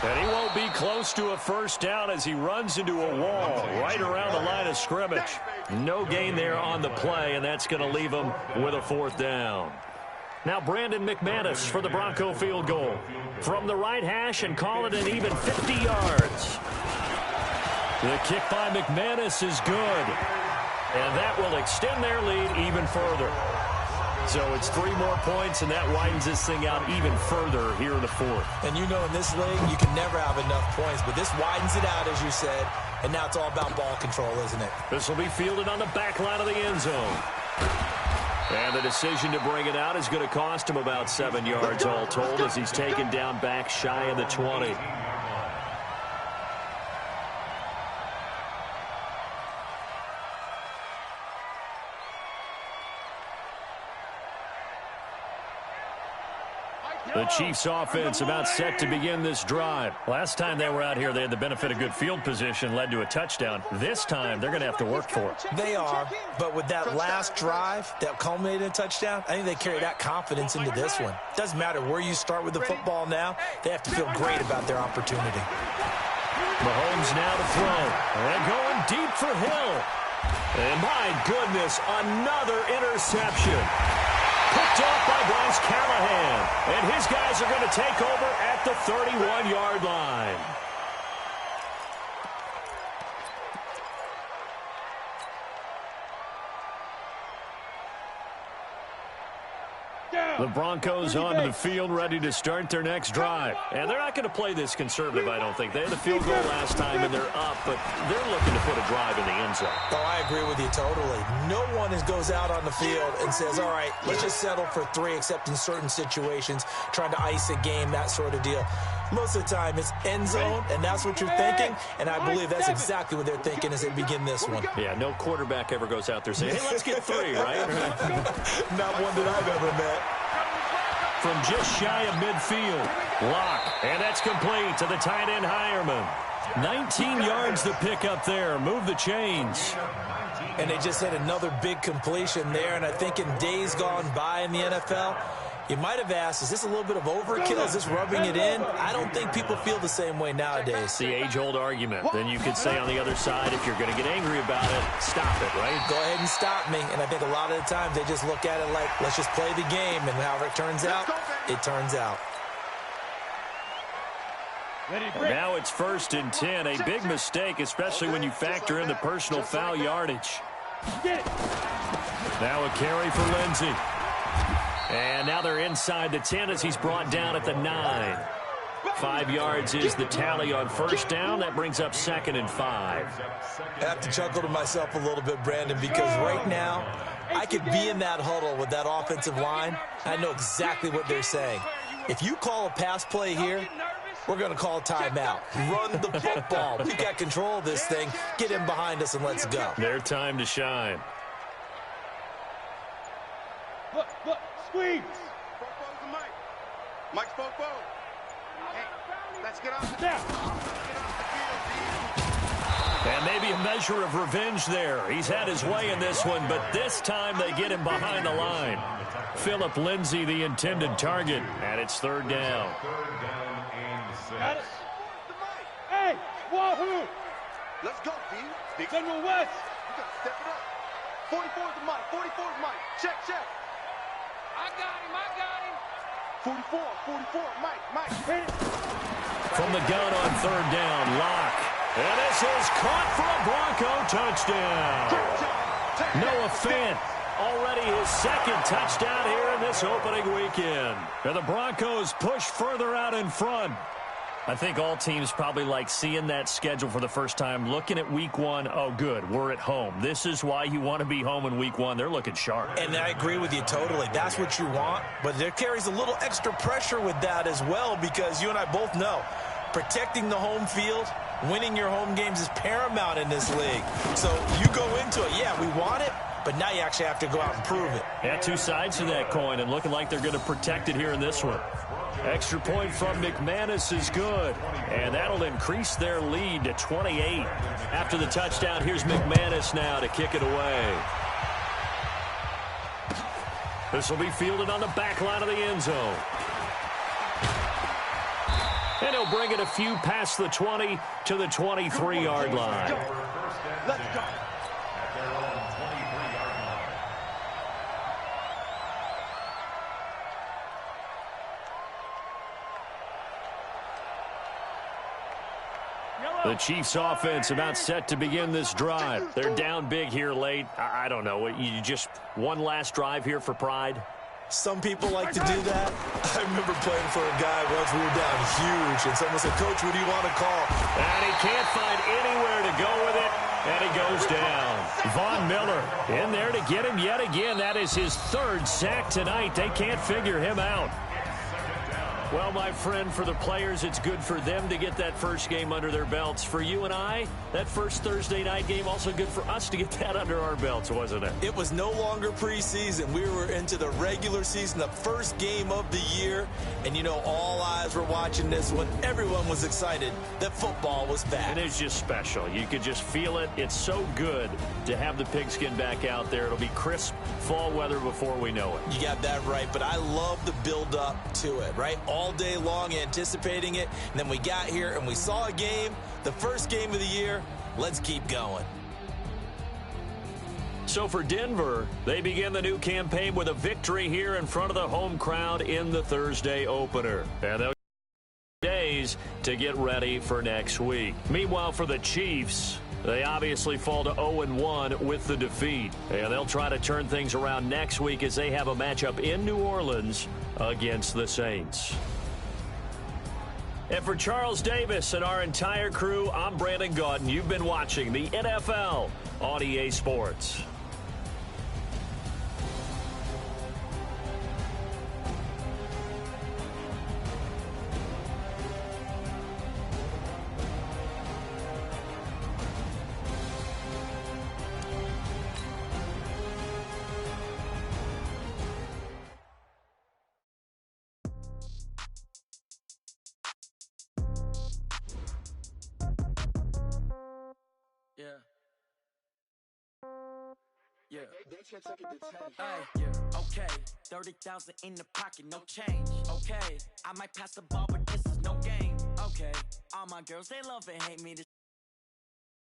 And he won't be close to a first down as he runs into a wall right around the line of scrimmage. No gain there on the play, and that's going to leave him with a fourth down. Now Brandon McManus for the Bronco field goal. From the right hash and call it an even 50 yards. The kick by McManus is good. And that will extend their lead even further. So it's 3 more points, and that widens this thing out even further here in the fourth. And you know in this league, you can never have enough points, but this widens it out, as you said, and now it's all about ball control, isn't it? This will be fielded on the back line of the end zone. And the decision to bring it out is going to cost him about 7 yards all told as he's taken down back shy of the 20. The Chiefs offense about set to begin this drive. Last time they were out here, they had the benefit of good field position, led to a touchdown. This time, they're going to have to work for it. They are, but with that last drive that culminated in a touchdown, I think they carry that confidence into this one. Doesn't matter where you start with the football now, they have to feel great about their opportunity. Mahomes now to throw. And going deep for Hill. And my goodness, another interception. Picked off by Bryce Callahan. And his guys are going to take over at the 31-yard line. The Broncos onto the field, ready to start their next drive. And they're not going to play this conservative, I don't think. They had the field goal last time, and they're up, but they're looking to put a drive in the end zone. Oh, I agree with you totally. No one goes out on the field and says, all right, let's just settle for 3, except in certain situations, trying to ice a game, that sort of deal. Most of the time, it's end zone, and that's what you're thinking, and I believe that's exactly what they're thinking as they begin this one. Yeah, no quarterback ever goes out there saying, hey, let's get 3, right? Not one that I've ever met. From just shy of midfield, Locke, and that's complete to the tight end Hireman. 19 yards to pick up there. Move the chains. And they just had another big completion there, and I think in days gone by in the NFL, you might have asked, is this a little bit of overkill? Is this rubbing it in? I don't think people feel the same way nowadays. It's the age-old argument. Then you could say on the other side, if you're going to get angry about it, stop it, right? Go ahead and stop me. And I think a lot of the times they just look at it like, let's just play the game, and however it turns out, it turns out. Now it's 1st and 10. A big mistake, especially when you factor in the personal foul yardage. Now a carry for Lindsey. And now they're inside the 10 as he's brought down at the 9. 5 yards is the tally on first down. That brings up 2nd and 5. I have to chuckle to myself a little bit, Brandon, because right now I could be in that huddle with that offensive line. I know exactly what they're saying. If you call a pass play here, we're going to call a timeout. Run the football. We got control of this thing. Get him behind us and let's go. Their time to shine. Look, squeeze. Mike's Popo. Hey, let's get off the And maybe a measure of revenge there. He's had his way in this one, but this time they get him behind the line. Philip Lindsay, the intended target, and it's 3rd down. Got it. Hey, wahoo! Let's go, D. General West. You gotta step it up. 44 is the mic. 44 is Mike. Check. I got him. 44, Mike. Hit it. From the gun on 3rd down, Locke. And this is caught for a Bronco touchdown. Noah Fant, already his 2nd touchdown here in this opening weekend. And the Broncos push further out in front. I think all teams probably like seeing that schedule for the first time, looking at week 1. Oh, good, we're at home. This is why you want to be home in week 1. They're looking sharp. And I agree with you totally. That's what you want. But there carries a little extra pressure with that as well, because you and I both know protecting the home field, winning your home games is paramount in this league. So you go into it, yeah, we want it, but now you actually have to go out and prove it. Yeah, 2 sides to that coin, and looking like they're going to protect it here in this one. Extra point from McManus is good, and that'll increase their lead to 28. After the touchdown, here's McManus now to kick it away. This will be fielded on the back line of the end zone. And he'll bring it a few past the 20 to the 23-yard line. Let's go. The Chiefs offense about set to begin this drive. They're down big here late. I don't know. You just one last drive here for pride? Some people like to do that. I remember playing for a guy once we were down huge, and someone said, Coach, what do you want to call? And he can't find anywhere to go with it, and he goes down. Von Miller in there to get him yet again. That is his 3rd sack tonight. They can't figure him out. Well, my friend, for the players, it's good for them to get that first game under their belts. For you and I, that first Thursday night game, also good for us to get that under our belts, wasn't it? It was no longer preseason. We were into the regular season, the first game of the year. And, you know, all eyes were watching this when everyone was excited that football was back. It is just special. You could just feel it. It's so good to have the pigskin back out there. It'll be crisp fall weather before we know it. You got that right, but I love the build-up to it, right? All day long anticipating it, and then we got here and we saw a game, the first game of the year. Let's keep going. So for Denver, they begin the new campaign with a victory here in front of the home crowd in the Thursday opener. And they'll days to get ready for next week. Meanwhile, for the Chiefs, they obviously fall to 0-1 with the defeat. And they'll try to turn things around next week as they have a matchup in New Orleans against the Saints. And for Charles Davis and our entire crew, I'm Brandon Gaudin. You've been watching the NFL on EA Sports. Hey, okay, 30,000 in the pocket, no change. Okay, I might pass the ball, but this is no game. Okay, all my girls, they love and hate me.